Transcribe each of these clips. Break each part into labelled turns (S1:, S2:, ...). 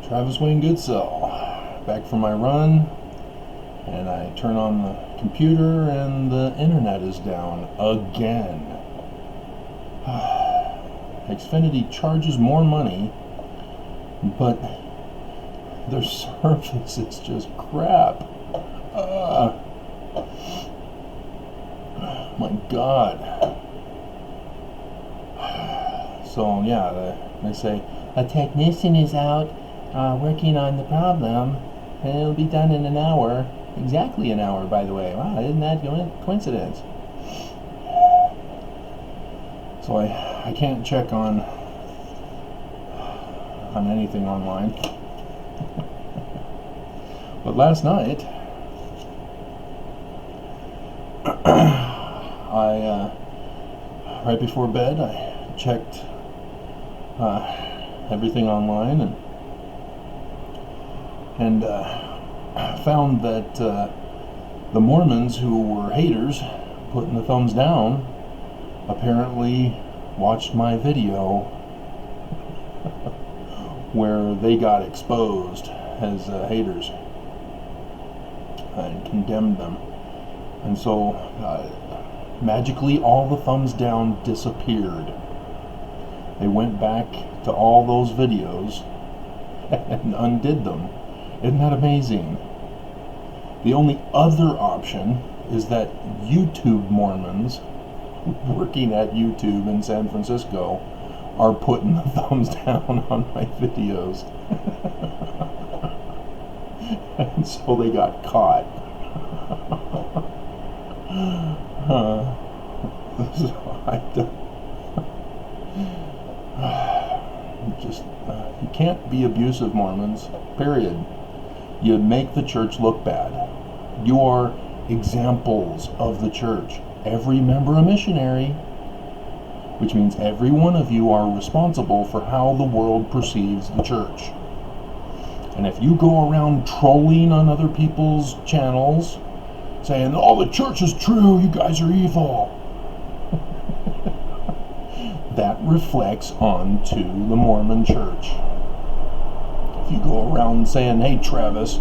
S1: Travis Wayne Goodsell, back from my run, and I turn on the computer and the internet is down again. Xfinity charges more money, but their service is just crap. My God. So yeah, they say a technician is out working on the problem, and it'll be done in an hour. Exactly an hour, by the way. Wow, isn't that coincidence? So I can't check on anything online. But last night, right before bed, I checked everything online and found that the Mormons who were haters, putting the thumbs down, apparently watched my video where they got exposed as haters and condemned them. And so magically all the thumbs down disappeared. They went back to all those videos and undid them. Isn't that amazing? The only other option is that YouTube Mormons working at YouTube in San Francisco are putting the thumbs down on my videos. And so they got caught. You can't be abusive, Mormons, period. You make the church look bad. You are examples of the church. Every member a missionary, which means every one of you are responsible for how the world perceives the church. And if you go around trolling on other people's channels, saying, "Oh, the church is true, you guys are evil," that reflects onto the Mormon church. If you go around saying, "Hey, Travis,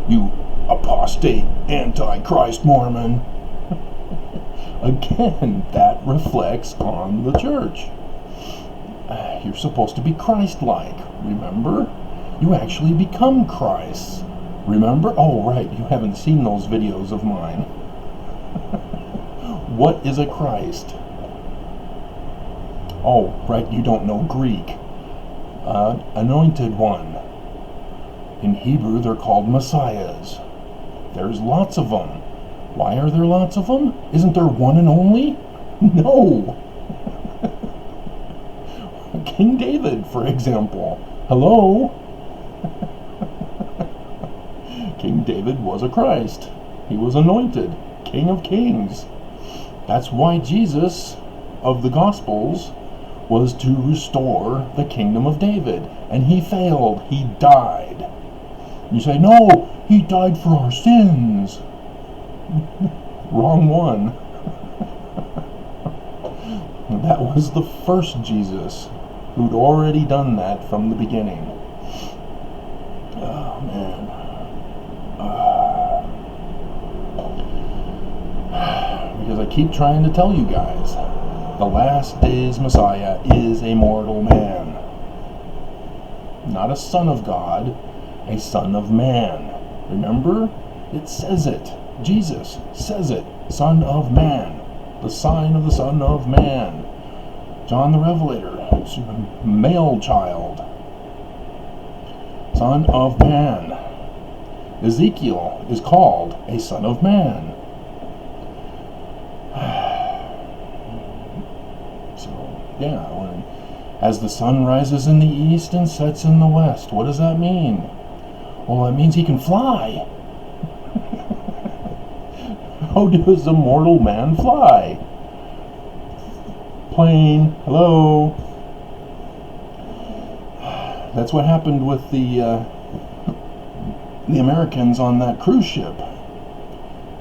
S1: you apostate, antichrist Mormon," again, that reflects on the church. You're supposed to be Christ-like, remember? You actually become Christ. Remember? Oh, right, you haven't seen those videos of mine. What is a Christ? Oh, right, you don't know Greek. Anointed one. In Hebrew, they're called messiahs. There's lots of them. Why are there lots of them? Isn't there one and only? No. King David, for example. Hello? King David was a Christ. He was anointed, King of Kings. That's why Jesus of the Gospels was to restore the kingdom of David. And he failed. He died. You say, "No, he died for our sins." Wrong one. That was the first Jesus who'd already done that from the beginning. Oh, man. Because I keep trying to tell you guys, the last days Messiah is a mortal man. Not a son of God, a son of man. Remember? It says it. Jesus says it. Son of man. The sign of the Son of Man. John the Revelator. Male child. Son of man. Ezekiel is called a son of man. So, yeah, as the sun rises in the east and sets in the west, what does that mean? Well, that means he can fly. How does a mortal man fly? Plane, hello. That's what happened with the Americans on that cruise ship.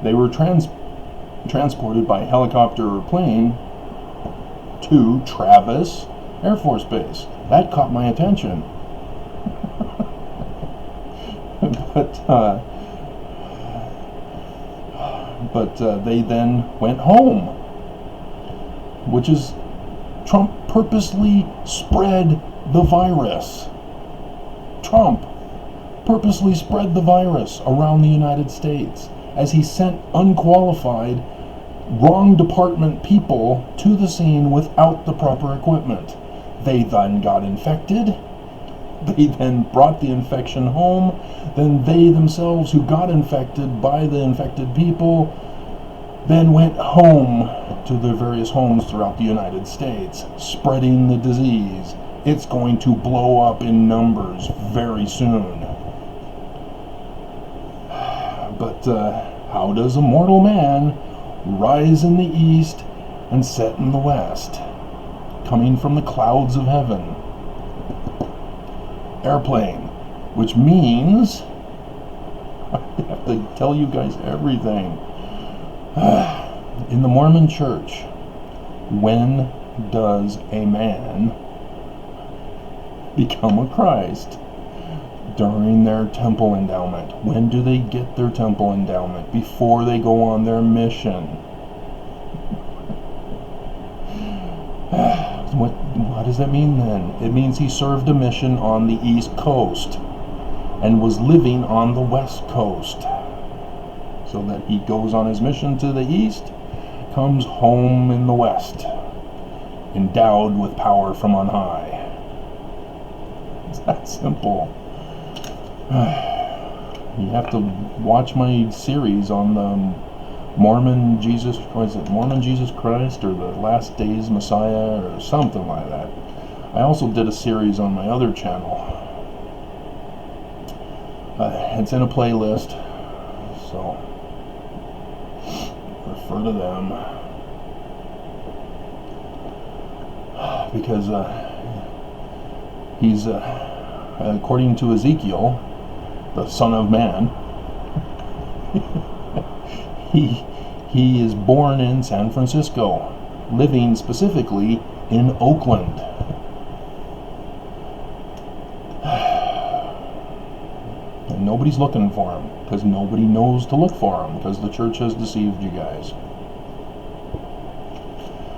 S1: They were transported by helicopter or plane to Travis Air Force Base. That caught my attention. but they then went home, which is Trump purposely spread the virus. Trump purposely spread the virus around the United States as he sent unqualified, wrong department people to the scene without the proper equipment. They then got infected. They then brought the infection home. Then they themselves, who got infected by the infected people, then went home to their various homes throughout the United States, spreading the disease. It's going to blow up in numbers very soon. But how does a mortal man rise in the east and set in the west, coming from the clouds of heaven? Airplane, which means I have to tell you guys everything. In the Mormon Church, when does a man become a Christ? During their temple endowment. When do they get their temple endowment? Before they go on their mission. What does that mean then? It means he served a mission on the East Coast and was living on the West Coast. So that he goes on his mission to the East, comes home in the West, endowed with power from on high. It's that simple. You have to watch my series on the Mormon Jesus Christ or the Last Days Messiah or something like that. I also did a series on my other channel. It's in a playlist, so refer to them. Because he's, according to Ezekiel, the Son of Man, he is born in San Francisco, living specifically in Oakland. And nobody's looking for him, because nobody knows to look for him, because the church has deceived you guys.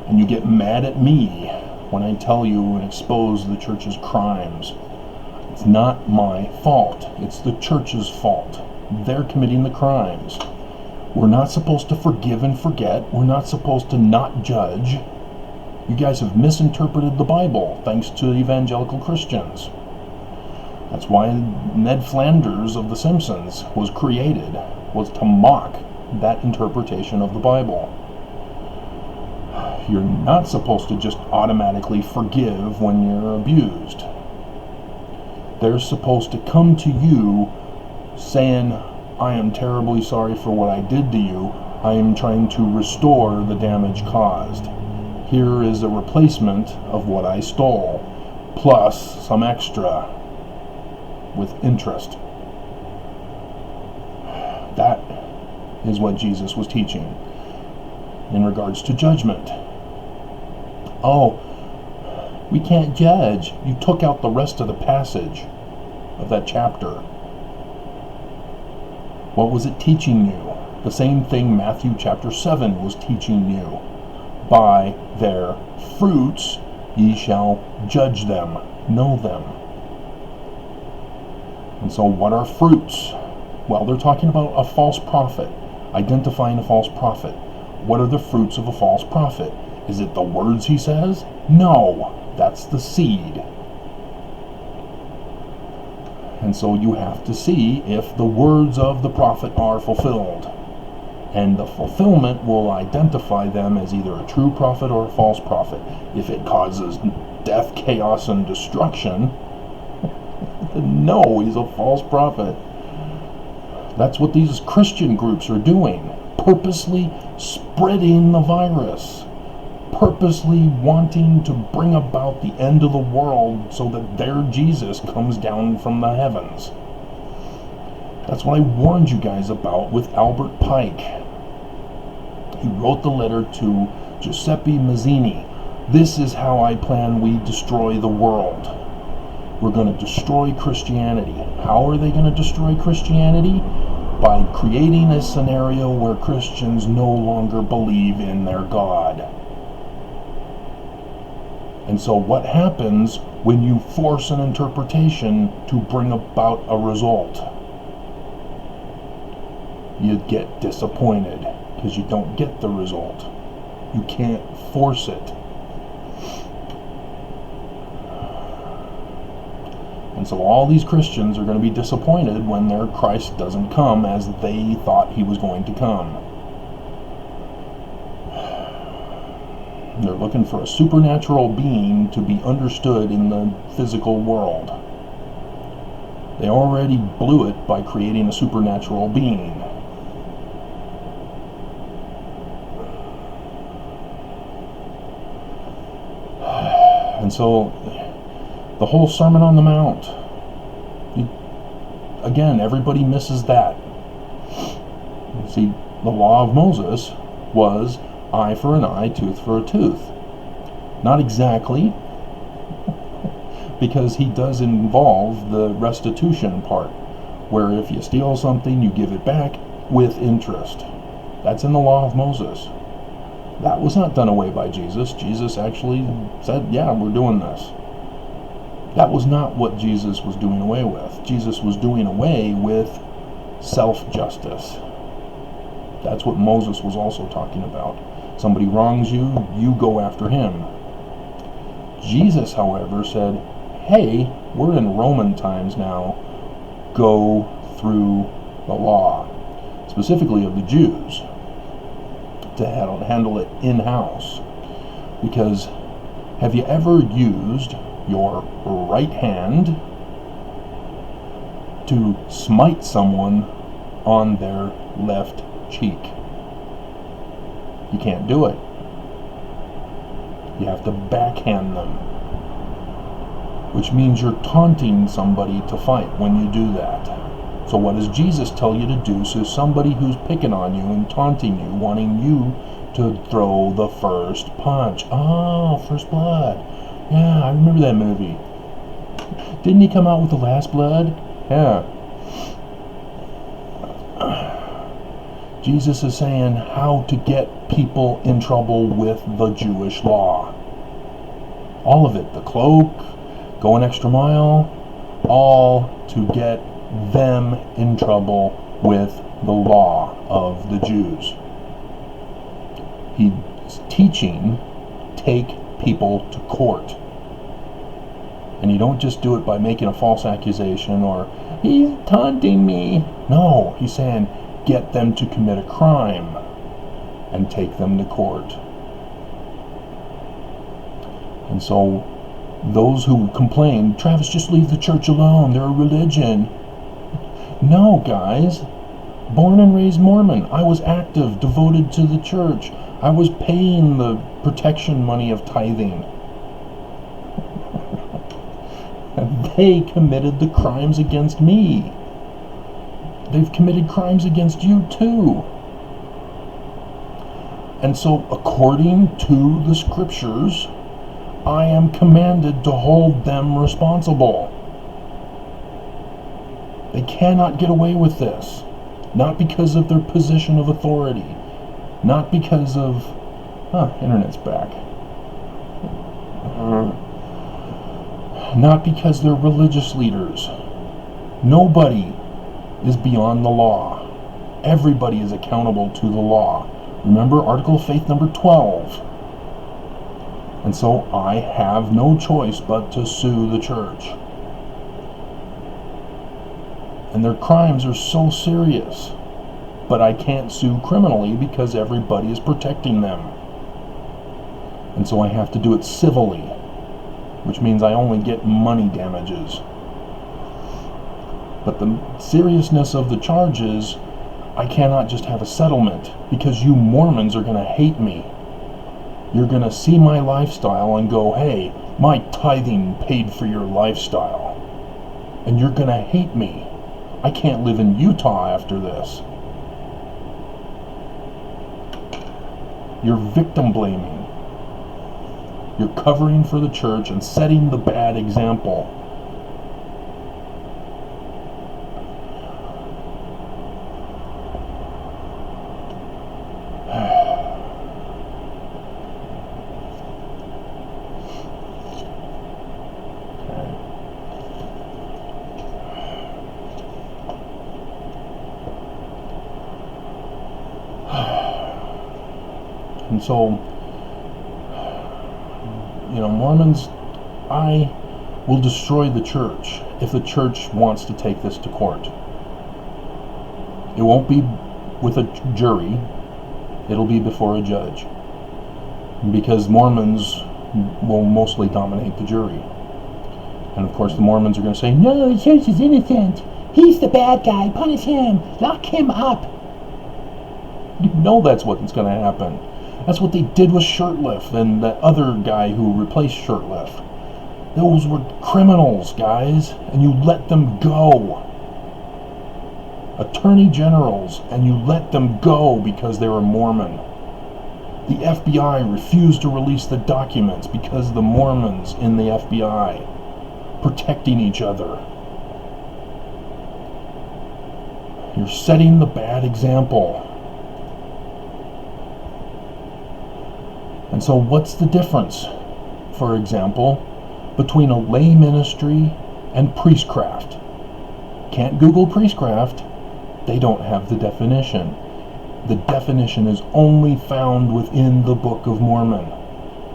S1: And you get mad at me when I tell you and expose the church's crimes. It's not my fault. It's the church's fault. They're committing the crimes. We're not supposed to forgive and forget. We're not supposed to not judge. You guys have misinterpreted the Bible, thanks to evangelical Christians. That's why Ned Flanders of The Simpsons was created, was to mock that interpretation of the Bible. You're not supposed to just automatically forgive when you're abused. They're supposed to come to you saying, I am terribly sorry for what I did to you. I am trying to restore the damage caused. Here is a replacement of what I stole, plus some extra with interest. That is what Jesus was teaching in regards to judgment. Oh, we can't judge. You took out the rest of the passage of that chapter. What was it teaching you? The same thing Matthew chapter 7 was teaching you. By their fruits ye shall judge them, know them. And so what are fruits? Well, they're talking about a false prophet, identifying a false prophet. What are the fruits of a false prophet? Is it the words he says? No, that's the seed. And so you have to see if the words of the prophet are fulfilled. And the fulfillment will identify them as either a true prophet or a false prophet. If it causes death, chaos, and destruction, then no, he's a false prophet. That's what these Christian groups are doing. Purposely spreading the virus. Purposely wanting to bring about the end of the world so that their Jesus comes down from the heavens. That's what I warned you guys about with Albert Pike. He wrote the letter to Giuseppe Mazzini. This is how I plan we destroy the world. We're going to destroy Christianity. How are they going to destroy Christianity? By creating a scenario where Christians no longer believe in their God. And so what happens when you force an interpretation to bring about a result? You get disappointed because you don't get the result. You can't force it. And so all these Christians are going to be disappointed when their Christ doesn't come as they thought he was going to come. They're looking for a supernatural being to be understood in the physical world. They already blew it by creating a supernatural being. And so the whole Sermon on the Mount, again, everybody misses that. See, the law of Moses was eye for an eye, tooth for a tooth. Not exactly, because he does involve the restitution part, where if you steal something, you give it back with interest. That's in the law of Moses. That was not done away by Jesus. Jesus actually said, yeah, we're doing this. That was not what Jesus was doing away with. Jesus was doing away with self-justice. That's what Moses was also talking about. Somebody wrongs you, you go after him. Jesus, however, said, hey, we're in Roman times now. Go through the law, specifically of the Jews, to handle it in-house. Because have you ever used your right hand to smite someone on their left cheek? You can't do it. You have to backhand them, which means you're taunting somebody to fight when you do that. So what does Jesus tell you to do? So somebody who's picking on you and taunting you, wanting you to throw the first punch. Oh, First Blood. Yeah, I remember that movie. Didn't he come out with The Last Blood? Yeah. Jesus is saying how to get people in trouble with the Jewish law. All of it. The cloak, go an extra mile, all to get them in trouble with the law of the Jews. He's teaching, take people to court. And you don't just do it by making a false accusation or, he's taunting me. No, he's saying, get them to commit a crime and take them to court. And so those who complain, Travis, just leave the church alone, they're a religion. No, guys. Born and raised Mormon. I was active, devoted to the church. I was paying the protection money of tithing. They committed the crimes against me. They've committed crimes against you too. And so, according to the scriptures, I am commanded to hold them responsible. They cannot get away with this. Not because of their position of authority. Not because of... internet's back. Not because they're religious leaders. Nobody is beyond the law. Everybody is accountable to the law. Remember Article of Faith number 12. And so I have no choice but to sue the church. And their crimes are so serious. But I can't sue criminally because everybody is protecting them. And so I have to do it civilly, which means I only get money damages. But the seriousness of the charges, I cannot just have a settlement, because you Mormons are going to hate me. You're going to see my lifestyle and go, hey, my tithing paid for your lifestyle. And you're going to hate me. I can't live in Utah after this. You're victim blaming. You're covering for the church and setting the bad example. And so, Mormons, I will destroy the church if the church wants to take this to court. It won't be with a jury, it'll be before a judge. Because Mormons will mostly dominate the jury. And of course the Mormons are going to say, no, the church is innocent. He's the bad guy. Punish him. Lock him up. You know that's what's going to happen. That's what they did with Shurtleff and the other guy who replaced Shurtleff. Those were criminals, guys, and you let them go. Attorney generals, and you let them go because they were Mormon. The FBI refused to release the documents because the Mormons in the FBI protecting each other. You're setting the bad example. And so what's the difference, for example, between a lay ministry and priestcraft? Can't Google priestcraft. They don't have the definition. The definition is only found within the Book of Mormon.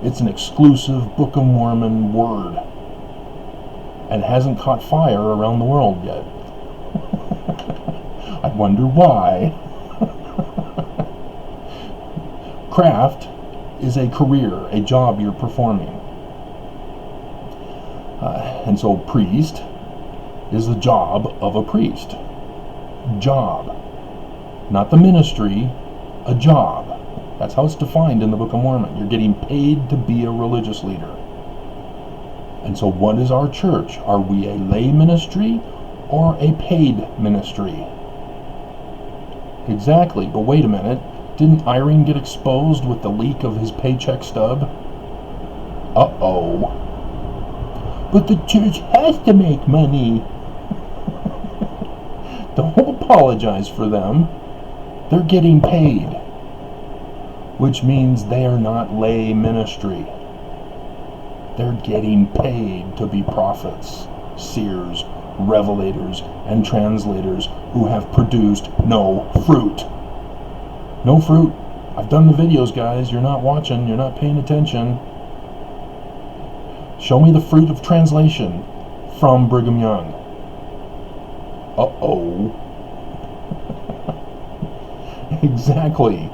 S1: It's an exclusive Book of Mormon word. And hasn't caught fire around the world yet. I wonder why. Craft is a career, a job you're performing. And so priest is the job of a priest. Job. Not the ministry, a job. That's how it's defined in the Book of Mormon. You're getting paid to be a religious leader. And so what is our church? Are we a lay ministry or a paid ministry? Exactly, but wait a minute. Didn't Irene get exposed with the leak of his paycheck stub? Uh-oh. But the church has to make money. Don't apologize for them. They're getting paid, which means they are not lay ministry. They're getting paid to be prophets, seers, revelators, and translators who have produced no fruit. No fruit. I've done the videos, guys. You're not watching. You're not paying attention. Show me the fruit of translation from Brigham Young. Uh-oh. Exactly.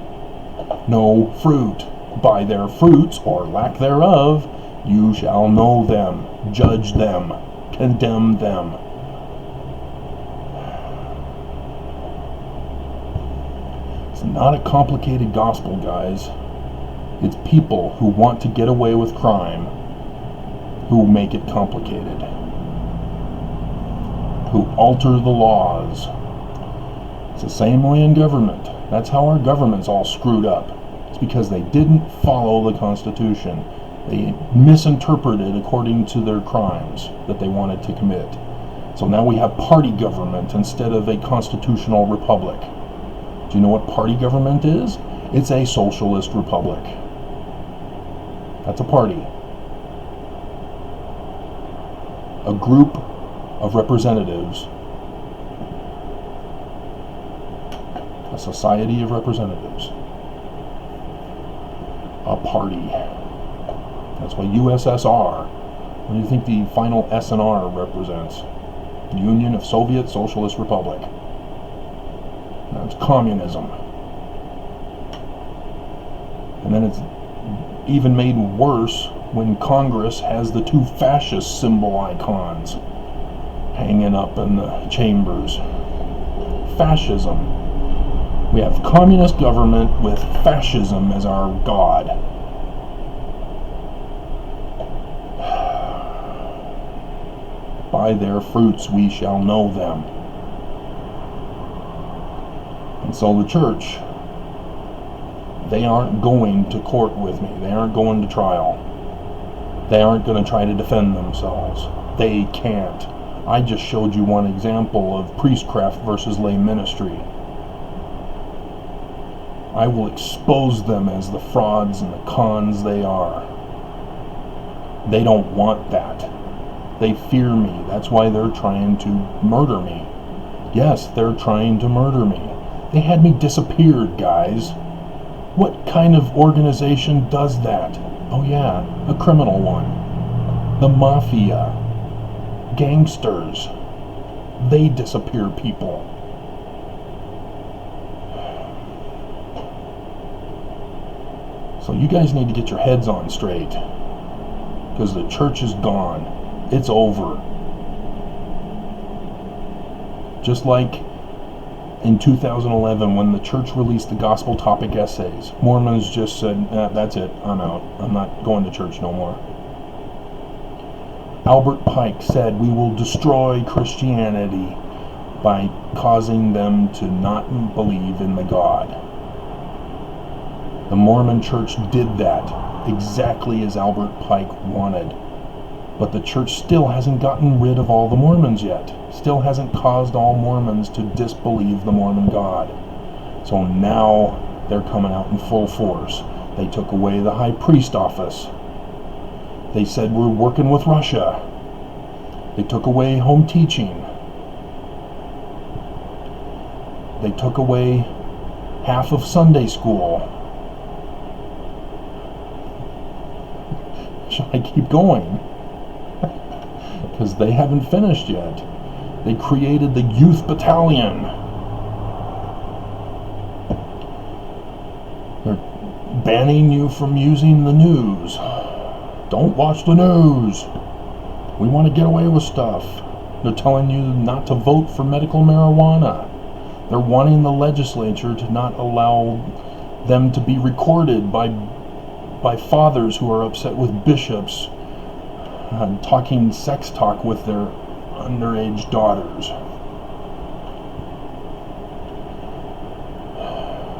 S1: No fruit. By their fruits, or lack thereof, you shall know them, judge them, condemn them. It's not a complicated gospel, guys. It's people who want to get away with crime who make it complicated, who alter the laws. It's the same way in government. That's how our government's all screwed up. It's because they didn't follow the Constitution. They misinterpreted according to their crimes that they wanted to commit. So now we have party government instead of a constitutional republic. Do you know what party government is? It's a socialist republic. That's a party. A group of representatives. A society of representatives. A party. That's why USSR. What do you think the final S and R represents? Union of Soviet Socialist Republic. That's communism. And then it's even made worse when Congress has the two fascist symbol icons hanging up in the chambers. Fascism. We have communist government with fascism as our god. By their fruits we shall know them. And so the church, they aren't going to court with me. They aren't going to trial. They aren't going to try to defend themselves. They can't. I just showed you one example of priestcraft versus lay ministry. I will expose them as the frauds and the cons they are. They don't want that. They fear me. That's why they're trying to murder me. Yes, they're trying to murder me. They had me disappeared, guys. What kind of organization does that? Oh yeah, a criminal one. The mafia. Gangsters. They disappear people. So you guys need to get your heads on straight. Because the church is gone. It's over. Just like in 2011 when the church released the gospel topic essays, Mormons just said, that's it, I'm out. I'm not going to church no more. Albert Pike said, we will destroy Christianity by causing them to not believe in the God. The Mormon church did that exactly as Albert Pike wanted. But the church still hasn't gotten rid of all the Mormons yet. Still hasn't caused all Mormons to disbelieve the Mormon God. So now they're coming out in full force. They took away the high priest office. They said we're working with Russia. They took away home teaching. They took away half of Sunday school. Should I keep going? Because they haven't finished yet. They created the youth battalion. They're banning you from using the news. Don't watch the news. We want to get away with stuff. They're telling you not to vote for medical marijuana. They're wanting the legislature to not allow them to be recorded by fathers who are upset with bishops talking sex talk with their underage daughters.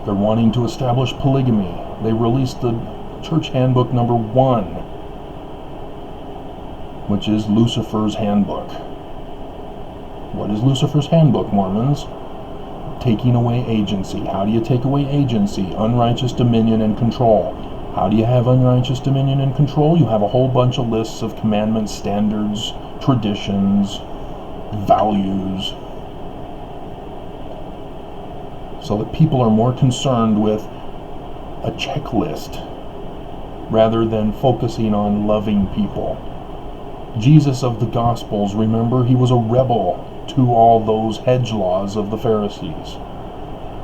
S1: They're wanting to establish polygamy. They released the church handbook number 1, which is Lucifer's handbook. What is Lucifer's handbook, Mormons? Taking away agency. How do you take away agency? Unrighteous dominion and control. How do you have unrighteous dominion and control? You have a whole bunch of lists of commandments, standards, traditions, values. So that people are more concerned with a checklist rather than focusing on loving people. Jesus of the Gospels, remember, he was a rebel to all those hedge laws of the Pharisees.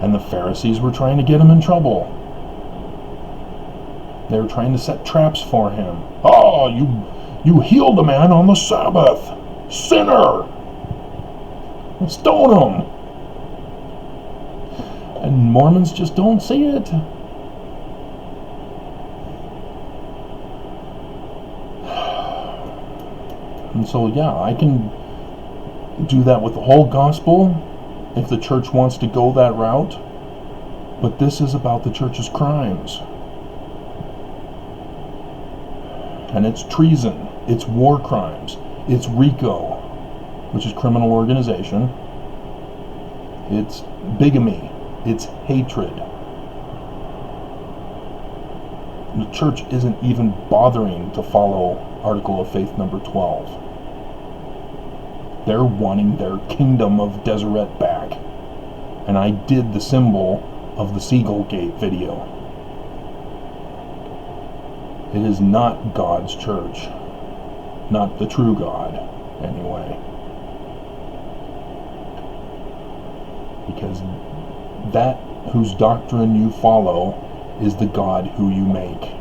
S1: And the Pharisees were trying to get him in trouble. They were trying to set traps for him. Oh, you healed a man on the Sabbath. Sinner! Stone him! And Mormons just don't see it. And so, yeah, I can do that with the whole gospel if the church wants to go that route. But this is about the church's crimes. And it's treason, it's war crimes, it's RICO, which is criminal organization, it's bigamy, it's hatred. The church isn't even bothering to follow Article of Faith number 12. They're wanting their kingdom of Deseret back. And I did the symbol of the Seagull Gate video. It is not God's church. Not the true God, anyway. Because that whose doctrine you follow is the God who you make.